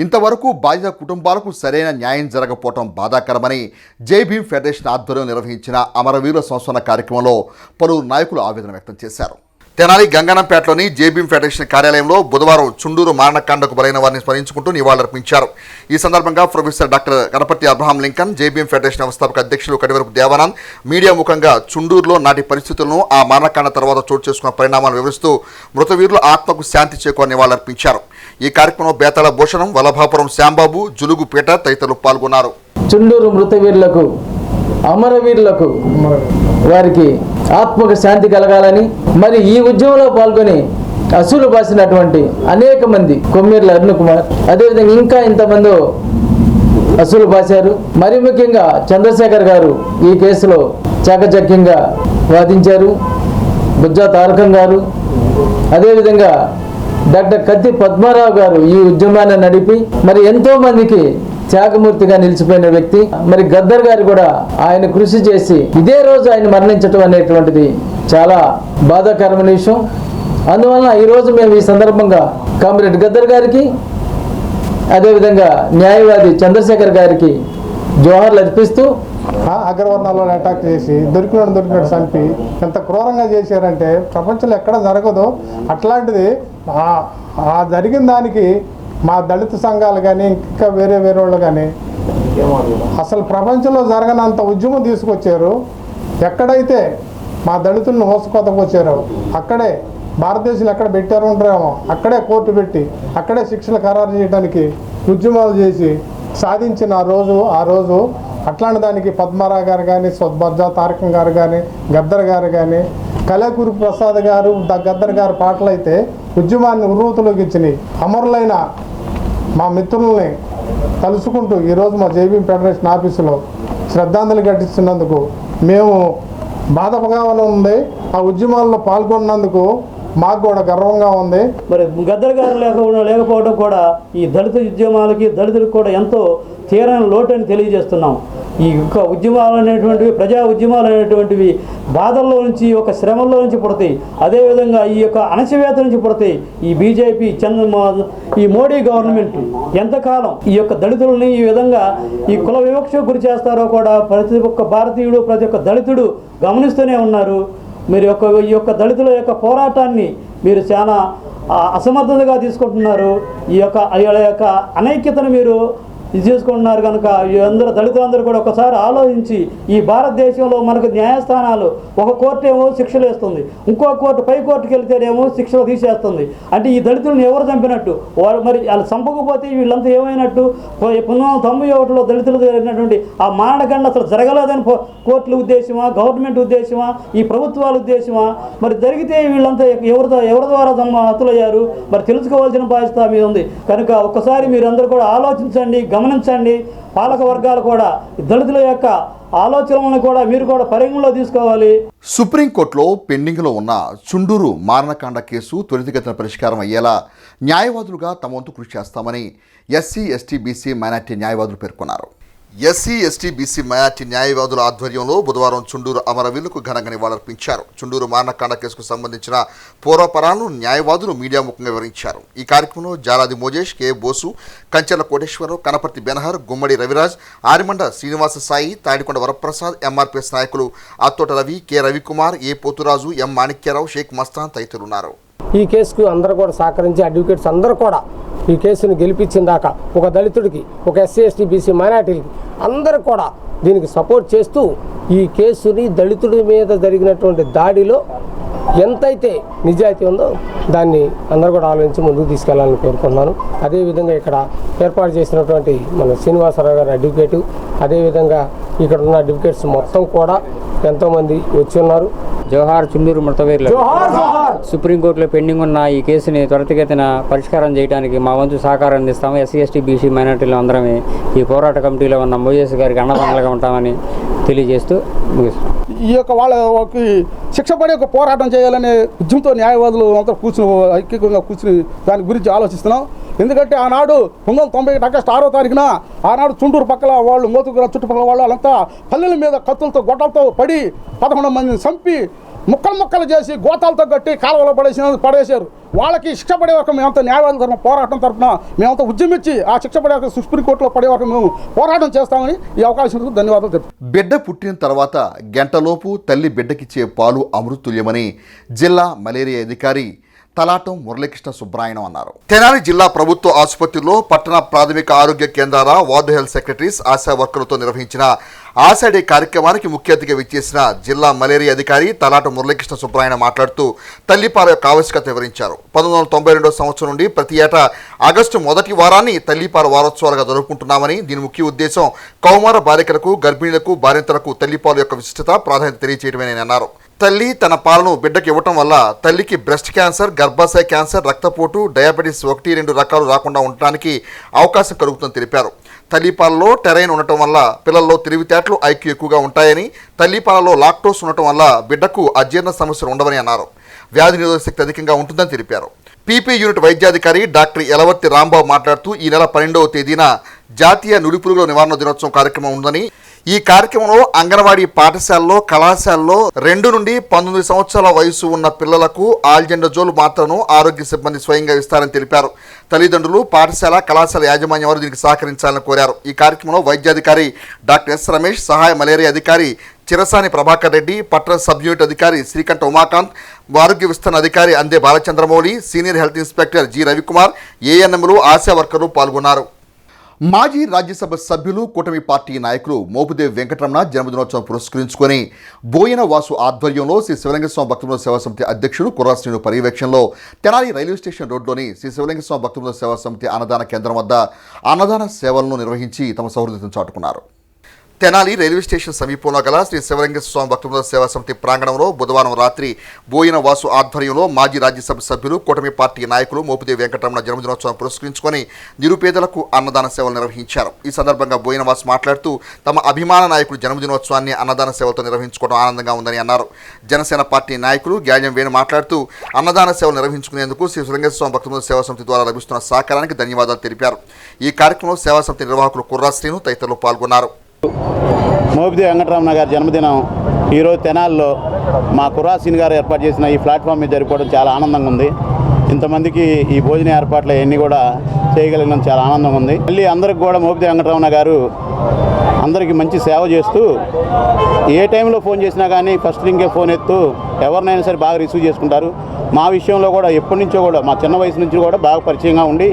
ఇంతవరకు బాధిత కుటుంబాలకు సరైన న్యాయం జరగకపోవడం బాధాకరమని జై భీమ్ ఫెడరేషన్ ఆధ్వర్యంలో నిర్వహించిన అమరవీరుల సంస్మరణ కార్యక్రమంలో పలువురు నాయకులు ఆవేదన వ్యక్తం చేశారు. తెనాలి గంగనంపేటలోని జై భీమ్ ఫెడరేషన్ కార్యాలయంలో బుధవారం చుండూరు మారణకాండకు బలైన వారిని స్మరించుకుంటూ నివాళులర్పించారు. ఈ సందర్భంగా professor doctor Ganapathi Abraham Lincoln, Jai Bhim federation వ్యవస్థాపక అధ్యక్షులు కడివరపు దేవానంద్ మీడియా ముఖంగా చుండూరులో నాటి పరిస్థితులను, ఆ మారణకాండ తర్వాత చోటు చేసుకున్న పరిణామాలను వివరిస్తూ మృతవీరుల ఆత్మకు శాంతి చేకూరని నివాళులర్పించారు. ఈ కార్యక్రమంలో బేతాళ భూషణం, వల్లభాపురం శ్యాంబాబు, జులుగుపేట తదితరులు పాల్గొన్నారు. చుండూరు మృతవీరులకు, అమరవీరులకు వారికి ఆత్మకు శాంతి కలగాలని, మరి ఈ ఉద్యమంలో పాల్గొని అసూలు బాసినటువంటి అనేక మంది, కొమ్మేర్ల అరుణ్ కుమార్, అదేవిధంగా ఇంకా ఇంతమంది అసూలు బాశారు. మరి ముఖ్యంగా చంద్రశేఖర్ గారు ఈ కేసులో చాకచక్యంగా వాదించారు. బుజ్జా తారకం గారు, అదేవిధంగా డాక్టర్ కత్తి పద్మారావు గారు ఈ ఉద్యమాన్ని నడిపి మరి ఎంతో మందికి త్యాగమూర్తిగా నిలిచిపోయిన వ్యక్తి. మరి గద్దర్ గారు కూడా ఆయన కృషి చేసి ఇదే రోజు ఆయన మరణించడం అనేటువంటిది చాలా బాధాకరమైన విషయం. అందువలన ఈరోజు మేము ఈ సందర్భంగా కామ్రేడ్ గద్దర్ గారికి, అదేవిధంగా న్యాయవాది చంద్రశేఖర్ గారికి జోహార్లు అర్పిస్తూ, అగ్రవర్ణాల్లో అటాక్ చేసి దొరికినట్టు చంపి ఎంత క్రూరంగా చేశారంటే ప్రపంచంలో ఎక్కడ జరగదు. అట్లాంటిది ఆ జరిగిన దానికి మా దళిత సంఘాలు కానీ ఇంకా వేరే వాళ్ళు కానీ అసలు ప్రపంచంలో జరగనంత ఉద్యమం తీసుకొచ్చారు. ఎక్కడైతే మా దళితులను హోసుకొతకొచ్చారో అక్కడే భారతదేశంలో ఎక్కడ పెట్టారు ఉంటారేమో అక్కడే కోర్టు పెట్టి అక్కడే శిక్షలు ఖరారు చేయడానికి ఉద్యమాలు చేసి సాధించిన ఆ రోజు అట్లాంటి దానికి పద్మారావు గారు కానీ, బుజ్జా తారకం గారు కానీ, గద్దర్ గారు కానీ, కలేకూరి ప్రసాద్ గారు, గద్దర్ గారు పాటలు అయితే ఉద్యమాన్ని ఉర్రూతలోకి ఇచ్చినాయి. అమరులైన మా మిత్రుల్ని తలుసుకుంటూ ఈరోజు మా జై భీమ్ ఫెడరేషన్ ఆఫీసులో శ్రద్ధాంజలి ఘటిస్తున్నందుకు మేము బాధగా ఉంది. ఆ ఉద్యమాల్లో పాల్గొన్నందుకు మాకు కూడా గర్వంగా ఉంది. మరి గద్దర్ గారు లేకపోవడం కూడా ఈ దళిత ఉద్యమాలకి, దళితులకు కూడా ఎంతో తీరని లోటని తెలియజేస్తున్నాం. ఈ యొక్క ఉద్యమాలు అనేటువంటివి, ప్రజా ఉద్యమాలు అనేటువంటివి బాధల్లో నుంచి, ఒక శ్రమల్లో నుంచి పుడతాయి. అదేవిధంగా ఈ యొక్క అణచివేత నుంచి పుడతాయి. ఈ బీజేపీ ఈ మోడీ గవర్నమెంట్ ఎంతకాలం ఈ యొక్క దళితులని ఈ విధంగా ఈ కుల వివక్షకు గురి చేస్తారో కూడా ప్రతి ఒక్క భారతీయుడు, ప్రతి ఒక్క దళితుడు గమనిస్తూనే ఉన్నారు. మీరు ఈ యొక్క దళితుల యొక్క పోరాటాన్ని మీరు చాలా అసమర్థతగా తీసుకుంటున్నారు. ఈ యొక్క అనైక్యతను మీరు ఇది చేసుకుంటున్నారు కనుక అందరూ దళితులందరూ కూడా ఒకసారి ఆలోచించి, ఈ భారతదేశంలో మనకు న్యాయస్థానాలు ఒక కోర్టు ఏమో శిక్షలు వేస్తుంది, ఇంకో కోర్టు పై కోర్టుకి వెళ్తేనేమో శిక్షలు తీసేస్తుంది. అంటే ఈ దళితులను ఎవరు చంపినట్టు? వారు మరి వాళ్ళు చంపకపోతే వీళ్ళంతా ఏమైనట్టు? 1991లో దళితులు జరిగినటువంటి ఆ మారణకాండ అసలు జరగలేదని కోర్టుల ఉద్దేశమా, గవర్నమెంట్ ఉద్దేశమా, ఈ ప్రభుత్వాల ఉద్దేశమా? మరి జరిగితే వీళ్ళంతా ఎవరి ద్వారా హతులయ్యారు? మరి తెలుసుకోవాల్సిన బాధ్యత మీద ఉంది. కనుక ఒక్కసారి మీరందరూ కూడా ఆలోచించండి, గమనించండి. పాలక వర్గాలు కూడా దళితుల యొక్క ఆలోచనలను కూడా మీరు కూడా పరిగణలో తీసుకోవాలి. సుప్రీంకోర్టులో పెండింగ్లో ఉన్న చుండూరు మారణకాండ కేసు త్వరితగతిన పరిష్కారం అయ్యేలా న్యాయవాదులుగా తమ వంతు కృషి చేస్తామని ఎస్సీ, ఎస్టీ, బీసీ, మైనార్టీ న్యాయవాదులు పేర్కొన్నారు. ఎస్సీ ఎస్టీ బీసీ మైనార్టీ న్యాయవాదుల ఆధ్వర్యంలో బుధవారం చుండూరు అమరవీరులకు ఘనంగా నివాళులర్పించారు. చుండూరు మారణకాండ కేసుకు సంబంధించిన పూర్వపరాలను న్యాయవాదులు మీడియా ముఖంగా వివరించారు. ఈ కార్యక్రమంలో జాలాది మోజేష్, కె బోసు, కంచెల కోటేశ్వరరావు, కనపర్తి బెనహర్, గుమ్మడి రవిరాజ్, ఆరిమండ శ్రీనివాస సాయి, తాడికొండ వరప్రసాద్, ఎంఆర్పీఎస్ నాయకులు అత్తోట రవి, కె రవికుమార్, ఏ పోతురాజు, ఎం మాణిక్యరావు, షేక్ మస్తాన్ తదితరులున్నారు. ఈ కేసుకు అందరూ కూడా సహకరించి అడ్వకేట్స్ అందరూ కూడా ఈ కేసును గెలిపించిన దాకా ఒక దళితుడికి, ఒక ఎస్సీ ఎస్టీ బీసీ మైనార్టీలకి అందరూ కూడా దీనికి సపోర్ట్ చేస్తూ ఈ కేసుని దళితుడి మీద జరిగినటువంటి దాడిలో ఎంతైతే నిజాయితీ ఉందో దాన్ని అందరూ కూడా ఆలోచించి ముందుకు తీసుకెళ్లాలని కోరుకుంటున్నాను. అదేవిధంగా ఇక్కడ ఏర్పాటు చేసినటువంటి మన శ్రీనివాసరావు గారి అడ్వకేటు, అదేవిధంగా ఇక్కడ ఉన్న అడ్వకేట్స్ మొత్తం కూడా ఎంతోమంది వచ్చి ఉన్నారు. జోహార్ చుండూరు మృతవీరులు. సుప్రీంకోర్టులో పెండింగ్ ఉన్న ఈ కేసుని త్వరితగతిన పరిష్కారం చేయడానికి మా వంతు సహకారం అందిస్తాము. ఎస్సీ ఎస్టీ బీసీ మైనార్టీలు అందరమే ఈ పోరాట కమిటీలో ఉన్న మోజేస్ గారికి అండదండలుగా ఉంటామని తెలియజేస్తూ ముగిస్తాం. ఈ యొక్క వాళ్ళకి శిక్ష పడే ఒక పోరాటం చేయాలనే ఉద్యమంతో న్యాయవాదులు అంతా కూర్చుని ఐక్యంగా కూర్చుని దాని గురించి ఆలోచిస్తున్నాం. ఎందుకంటే ఆనాడు 1991 ఆగస్టు 6వ తారీఖున ఆనాడు చుండూరు పక్కల వాళ్ళు, మోతుగుర చుట్టుపక్కల వాళ్ళు వాళ్ళంతా పల్లెల మీద కత్తులతో గొడ్డలతో పడి 11 మందిని చంపి ముక్కలు చేసి గోతాలతో కట్టి కాలువలో పడేశారు. వాళ్ళకి శిక్ష పడే వరకు మేమంతా న్యాయవాదుల తరఫున పోరాటం తరఫున మేమంతా ఉద్యమించి ఆ శిక్ష పడే వరకు సుప్రీంకోర్టులో పడే వరకు మేము పోరాటం చేస్తామని ఈ అవకాశం ధన్యవాదాలు తెలుపు. బిడ్డ పుట్టిన తర్వాత గంటలోపు తల్లి బిడ్డకిచ్చే పాలు అమృతుల్యమని జిల్లా మలేరియా అధికారి తలాటం మురళీకృష్ణ సుబ్రాయణం అన్నారు. తెనాలి జిల్లా ప్రభుత్వ ఆసుపత్రిలో పట్టణ ప్రాథమిక ఆరోగ్య కేంద్రాల వార్డు హెల్త్ సెక్రటరీస్, ఆశా వర్కర్లతో నిర్వహించిన ఆశా డే కార్యక్రమానికి ముఖ్య అతిథిగా విచ్చేసిన జిల్లా మలేరియా అధికారి తలాటం మురళీకృష్ణ సుబ్రాయణం మాట్లాడుతూ తల్లిపాల యొక్క ఆవశ్యకత వివరించారు. 1992 సంవత్సరం నుండి ప్రతి ఏటా ఆగస్టు మొదటి వారాన్ని తల్లిపాల వారోత్సవాలుగా జరుపుకుంటున్నామని, దీని ముఖ్య ఉద్దేశం కౌమార బాలికలకు, గర్భిణీలకు, బాలింతలకు తల్లిపాల యొక్క విశిష్టత, ప్రాధాన్యత తెలియజేయడమేనని అన్నారు. తల్లి తన పాలను బిడ్డకి ఇవ్వటం వల్ల తల్లికి బ్రెస్ట్ క్యాన్సర్, గర్భాశయ క్యాన్సర్, రక్తపోటు, డయాబెటీస్ 1-2 రకాలు రాకుండా ఉండటానికి అవకాశం కలుగుతుందని తెలిపారు. తల్లిపాలలో టెరైన్ ఉండటం వల్ల పిల్లల్లో తెలివితేటలు, ఐక్యూ ఎక్కువగా ఉంటాయని, తల్లిపాలలో లాక్టోస్ ఉండటం వల్ల బిడ్డకు అజీర్ణ సమస్యలు ఉండవని అన్నారు. వ్యాధి నిరోధక శక్తి అధికంగా ఉంటుందని తెలిపారు. పీపీ యూనిట్ వైద్యాధికారి డాక్టర్ ఎలవర్తి రాంబాబు మాట్లాడుతూ ఈ నెల 12వ తేదీన జాతీయ నులిపురుగుల నివారణ దినోత్సవం కార్యక్రమం ఉందని, ఈ కార్యక్రమంలో అంగన్వాడీ పాఠశాలలో, కళాశాలలో 2 నుండి 19 సంవత్సరాల వయసు ఉన్న పిల్లలకు ఆల్జెండజోల్ మాత్రను ఆరోగ్య సిబ్బంది స్వయంగా ఇస్తారని తెలిపారు. తల్లిదండ్రులు, పాఠశాల, కళాశాల యాజమాన్యం వారు దీనికి సహకరించాలని కోరారు. ఈ కార్యక్రమంలో వైద్యాధికారి డాక్టర్ ఎస్ రమేష్, సహాయ మలేరియా అధికారి చిరసాని ప్రభాకర్ రెడ్డి, పట్టణ సబ్ యూనిట్ అధికారి శ్రీకంఠ ఉమాకాంత్, ఆరోగ్య విస్తరణ అధికారి Ande Balachandramouli, senior health inspector G Ravi Kumar, ఏఎన్ఎంలు, ఆశా వర్కర్లు పాల్గొన్నారు. మాజీ రాజ్యసభ సభ్యులు, కూటమి పార్టీ నాయకులు మోపుదేవి వెంకటరమణ జన్మదినోత్సవం పురస్కరించుకొని బోయిన వాసు ఆధ్వర్యంలో శ్రీ శివలింగస్వామి భక్తుల సేవా సమితి అధ్యక్షుడు కుర్రాశ్రీను పర్యవేక్షణలో తెనాలి రైల్వే స్టేషన్ రోడ్లోని శ్రీ శివలింగస్వామి భక్తుల సేవా సమితి అన్నదాన కేంద్రం వద్ద అన్నదాన సేవలను నిర్వహించి తమ సౌహృదతను చాటుకున్నారు. తెనాలి రైల్వే స్టేషన్ సమీపంలో గల శ్రీ శివలింగేశ్వర స్వామి భక్తుల సేవా సమితి ప్రాంగణంలో బుధవారం రాత్రి బోయిన వాసు ఆధ్వర్యంలో మాజీ రాజ్యసభ సభ్యులు, కూటమి పార్టీ నాయకులు మోపుదేవి వెంకటరమణ జన్మదినోత్సవం పురస్కరించుకొని నిరుపేదలకు అన్నదాన సేవలు నిర్వహించారు. ఈ సందర్భంగా బోయిన వాసు మాట్లాడుతూ తమ అభిమాన నాయకుడు జన్మదినోత్సవాన్ని అన్నదాన సేవలతో నిర్వహించుకోవడం ఆనందంగా ఉందని అన్నారు. జనసేన పార్టీ నాయకులు గ్యాజం వేణు మాట్లాడుతూ అన్నదాన సేవలు నిర్వహించుకునేందుకు శ్రీ శివలింగేశ్వర స్వామి భక్తుల సేవా సమితి ద్వారా లభిస్తున్న సహకారానికి ధన్యవాదాలు తెలిపారు. ఈ కార్యక్రమంలో సేవా సమితి నిర్వాహకులు కుర్రాశ్రీను తదితరులు పాల్గొన్నారు. మోపిదేవి వెంకటరమణ గారి జన్మదినం ఈరోజు తెనాల్లో మా కుర్రాసీన్ గారు ఏర్పాటు చేసిన ఈ ప్లాట్ఫామ్ మీద జరుపుకోవడం చాలా ఆనందంగా ఉంది. ఇంతమందికి ఈ భోజన ఏర్పాట్లు అవన్నీ కూడా చేయగలిగిన చాలా ఆనందంగా ఉంది. మళ్ళీ అందరికి కూడా మోపిదేవి వెంకటరమణ గారు అందరికీ మంచి సేవ చేస్తూ ఏ టైంలో ఫోన్ చేసినా కానీ ఫస్ట్ రింగే ఫోన్ ఎత్తు ఎవరినైనా సరే బాగా రిసీవ్ చేసుకుంటారు. మా విషయంలో కూడా ఎప్పటి నుంచో కూడా మా చిన్న వయసు నుంచి కూడా బాగా పరిచయంగా ఉండి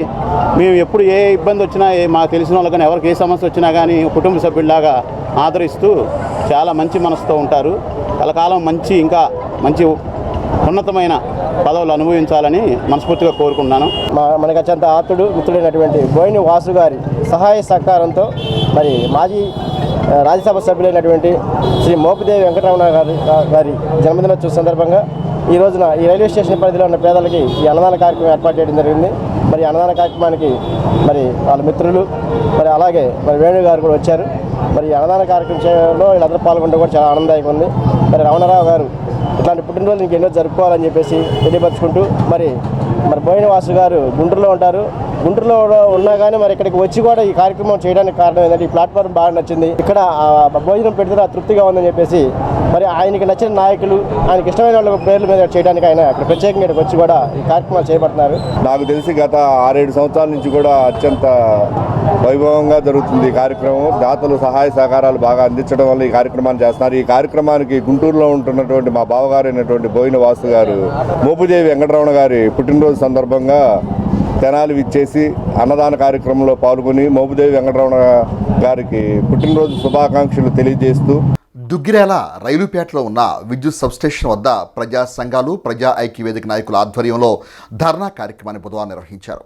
మేము ఎప్పుడు ఏ ఇబ్బంది వచ్చినా మాకు తెలిసిన వాళ్ళు కానీ ఎవరికి ఏ సమస్య వచ్చినా కానీ కుటుంబ సభ్యుల్లాగా ఆదరిస్తూ చాలా మంచి మనసుతో ఉంటారు. కలకాలం ఇంకా మంచి ఉన్నతమైన పదవులు అనుభవించాలని మనస్ఫూర్తిగా కోరుకుంటున్నాను. మనకు అత్యంత ఆప్తుడు, మిత్రుడైనటువంటి బోయిన వాసు గారి సహాయ సహకారంతో మరి మాజీ రాజ్యసభ సభ్యులైనటువంటి శ్రీ మోపిదేవి వెంకటరమణ గారి జన్మదినోత్సవ సందర్భంగా ఈ రోజున ఈ రైల్వే స్టేషన్ పరిధిలో ఉన్న పేదలకి ఈ అన్నదాన కార్యక్రమం ఏర్పాటు చేయడం జరిగింది. మరి అన్నదాన కార్యక్రమానికి మరి వాళ్ళ మిత్రులు అలాగే వేణు గారు కూడా వచ్చారు. మరి అన్నదాన కార్యక్రమంలో వీళ్ళందరూ పాల్గొనడం కూడా చాలా ఆనందదాయకంగా ఉంది. మరి రమణారావు గారు ఇట్లాంటి పుట్టినరోజులు ఇంకెన్నో జరుపుకోవాలని చెప్పేసి తెలియపరుచుకుంటూ మరి బోయిన వాసు గారు గుంటూరులో ఉంటారు. గుంటూరులో ఉన్నా కానీ మరి ఇక్కడికి వచ్చి కూడా ఈ కార్యక్రమం చేయడానికి కారణం ఏంటంటే ఈ ప్లాట్ఫామ్ బాగా నచ్చింది. ఇక్కడ భోజనం పెడితే తృప్తిగా ఉందని చెప్పేసి మరి ఆయనకి నచ్చిన నాయకులు ఆయనకి ఇష్టమైన వాళ్ళ పేర్ల మీద చేయడానికి ఆయన ఇక్కడ ప్రత్యేకంగా వచ్చి కూడా ఈ కార్యక్రమాలు చేపడుతున్నారు. నాకు తెలిసి గత 6-7 సంవత్సరాల నుంచి కూడా అత్యంత వైభవంగా జరుగుతుంది ఈ కార్యక్రమం. దాతలు సహాయ సహకారాలు బాగా అందించడం వల్ల ఈ కార్యక్రమాన్ని చేస్తున్నారు. ఈ కార్యక్రమానికి గుంటూరులో ఉంటున్నటువంటి మా బావగారు అయినటువంటి బోయిన వాసు గారు మోపుదేవి వెంకటరమణ గారి పుట్టినరోజు సందర్భంగా తెనాలి విచ్చేసి అన్నదాన కార్యక్రమంలో పాల్గొని మోపుదేవి వెంకటరమణ గారికి పుట్టినరోజు శుభాకాంక్షలు తెలియజేస్తూ దుగ్గిరాల రైలుపేటలో ఉన్న విద్యుత్ సబ్స్టేషన్ వద్ద ప్రజా సంఘాలు ప్రజా ఐక్యవేదిక నాయకుల ఆధ్వర్యంలో ధర్నా కార్యక్రమాన్ని బుధవారం నిర్వహించారు.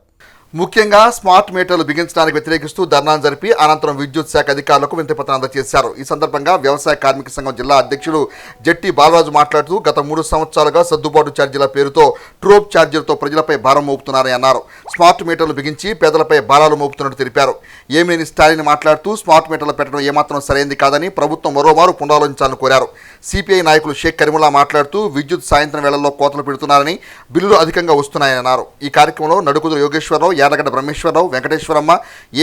ముఖ్యంగా స్మార్ట్ మీటర్లు బిగించడానికి వ్యతిరేకిస్తూ ధర్నాను జరిపి అనంతరం విద్యుత్ శాఖ అధికారులకు వినతిపత్రం అందజేశారు. ఈ సందర్భంగా వ్యవసాయ కార్మిక సంఘం జిల్లా అధ్యక్షుడు జట్టి బాలరాజు మాట్లాడుతూ గత 3 సంవత్సరాలుగా సర్దుబాటు ఛార్జీల పేరుతో ట్రోప్ ఛార్జీలతో ప్రజలపై భారం మోపుతున్నారని అన్నారు. స్మార్ట్ మీటర్లు బిగించి పేదలపై భారాలు మోపుతున్నట్టు తెలిపారు. ఏమేని స్టాలిన్ మాట్లాడుతూ స్మార్ట్ మీటర్లు పెట్టడం ఏమాత్రం సరైంది కాదని ప్రభుత్వం మరోమారు పునరాలోచించాలని కోరారు. సిపిఐ నాయకులు షేక్ కరీముల్లా మాట్లాడుతూ విద్యుత్ సాయంత్రం వేళల్లో కోతలు పెడుతున్నారని, బిల్లులు అధికంగా వస్తున్నాయని అన్నారు. ఈ కార్యక్రమంలో నడుకుదురు యోగేశ్వరరావు, యాదగడ్డ బ్రహ్మేశ్వరరావు, వెంకటేశ్వరమ్మ,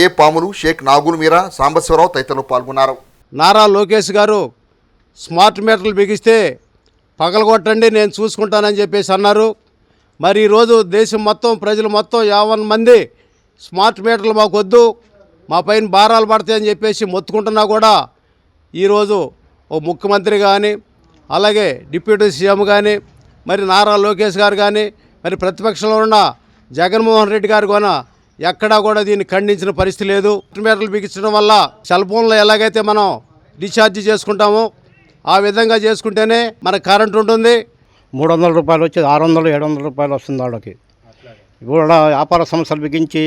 ఏ పాములు, షేక్ నాగులు మీరా, సాంబశివరావు తదితరులు పాల్గొన్నారు. నారా లోకేష్ గారు స్మార్ట్ మీటర్లు బిగిస్తే పగలగొట్టండి నేను చూసుకుంటానని చెప్పేసి అన్నారు. మరి ఈరోజు దేశం మొత్తం ప్రజలు మొత్తం 50 మంది స్మార్ట్ మీటర్లు మాకు వద్దు, మా పైన భారాలు పడతాయని చెప్పేసి మొత్తుకుంటున్నా కూడా ఈరోజు ఓ ముఖ్యమంత్రి కానీ అలాగే డిప్యూటీ సీఎం కానీ మరి నారా లోకేష్ గారు కానీ మరి ప్రతిపక్షంలో ఉన్న జగన్మోహన్ రెడ్డి గారు కూడా ఎక్కడా కూడా దీన్ని ఖండించిన పరిస్థితి లేదు. మీటర్లు బిగించడం వల్ల సెల్ ఫోన్లో ఎలాగైతే మనం రీఛార్జ్ చేసుకుంటామో ఆ విధంగా చేసుకుంటేనే మనకు కరెంట్ ఉంటుంది. 300 రూపాయలు వచ్చేది 600-700 రూపాయలు వస్తుంది వాళ్ళకి. కూడా వ్యాపార సంస్థలు బిగించి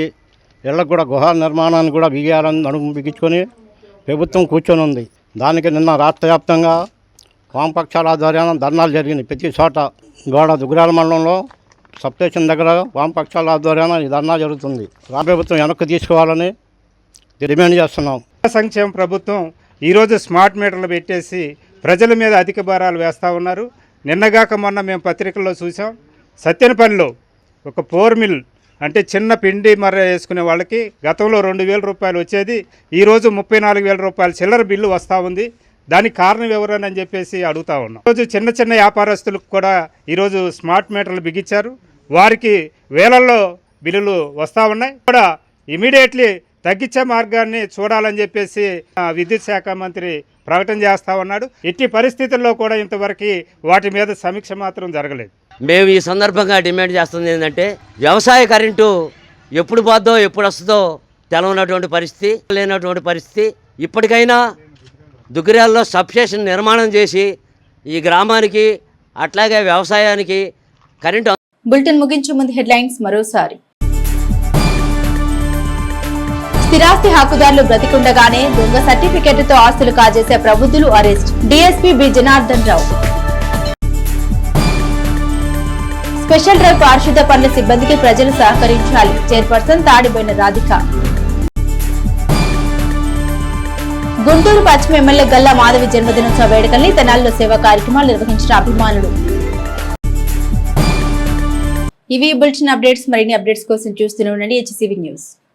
ఇళ్ళకు కూడా గృహ నిర్మాణాన్ని కూడా బిగియాలని నడుము బిగించుకొని ప్రభుత్వం కూర్చొని ఉంది. దానికి నిన్న రాష్ట్ర వ్యాప్తంగా వామపక్షాల ఆధ్వర్యాన ధర్నాలు జరిగినాయి. ప్రతి చోట గోడ దుగ్గిరాల మండలంలో సబ్స్టేషన్ దగ్గర వామపక్షాల ఆధ్వర్యాన ఈ ధర్నా జరుగుతుంది. రాష్ట్ర ప్రభుత్వం వెనక్కి తీసుకోవాలని డిమాండ్ చేస్తున్నాం. సంక్షేమ ప్రభుత్వం ఈరోజు స్మార్ట్ మీటర్లు పెట్టేసి ప్రజల మీద అధిక భారాలు వేస్తూ ఉన్నారు. నిన్నగాక మొన్న మేము పత్రికల్లో చూసాం, సత్యనపల్లిలో ఒక పోర్ మిల్ అంటే చిన్న పిండి మర్ర వేసుకునే వాళ్ళకి గతంలో 2,000 రూపాయలు వచ్చేది, ఈరోజు 34,000 రూపాయల చిల్లర బిల్లు వస్తూ ఉంది. దానికి కారణం ఎవరని చెప్పేసి అడుగుతూ ఉన్నాం. ఈరోజు చిన్న చిన్న వ్యాపారస్తులకు కూడా ఈరోజు స్మార్ట్ మీటర్లు బిగించారు. వారికి వేలల్లో బిల్లులు వస్తూ ఉన్నాయి. కూడా ఇమీడియట్లీ తగ్గించే మార్గాన్ని చూడాలని చెప్పేసి విద్యుత్ శాఖ మంత్రి ప్రకటన చేస్తూ ఉన్నాడు. ఎట్టి పరిస్థితుల్లో కూడా ఇంతవరకు వాటి మీద సమీక్ష మాత్రం జరగలేదు. మేము ఈ సందర్భంగా డిమాండ్ చేస్తుంది ఏంటంటే వ్యవసాయ కరెంటు ఎప్పుడు పోద్దో ఎప్పుడు వస్తుందో తెలవనటువంటి పరిస్థితి, లేనటువంటి పరిస్థితి. ఇప్పటికైనా దుగ్గిరాల్లో సబ్స్టేషన్ నిర్మాణం చేసి ఈ గ్రామానికి అట్లాగే వ్యవసాయానికి కరెంటు. బులెటిన్ ముగించే ముందు హెడ్లైన్స్ మరోసారి. స్థిరాస్తి హక్కుదారులు బ్రతికుండగానే దొంగ సర్టిఫికెట్తో ఆస్తులు కాజేసే ప్రబుద్ధులు arrest, DSP B Janardhan Rao. Special drive పారిశుద్ధ పనుల సిబ్బందికి ప్రజలు సహకరించాలి, చైర్పర్సన్ తాడిబోయిన రాధిక. గుంటూరు పశ్చిమ ఎమ్మెల్యే గల్లా మాధవి జన్మదినోత్సవ వేడుకల్ని తెనాలిలో సేవా కార్యక్రమాలు నిర్వహించిన అభిమానులు. ఇవి బులెటిన్ అప్డేట్స్. మరిన్ని అప్డేట్స్ కోసం చూస్తూనే ఉండండి HCV న్యూస్.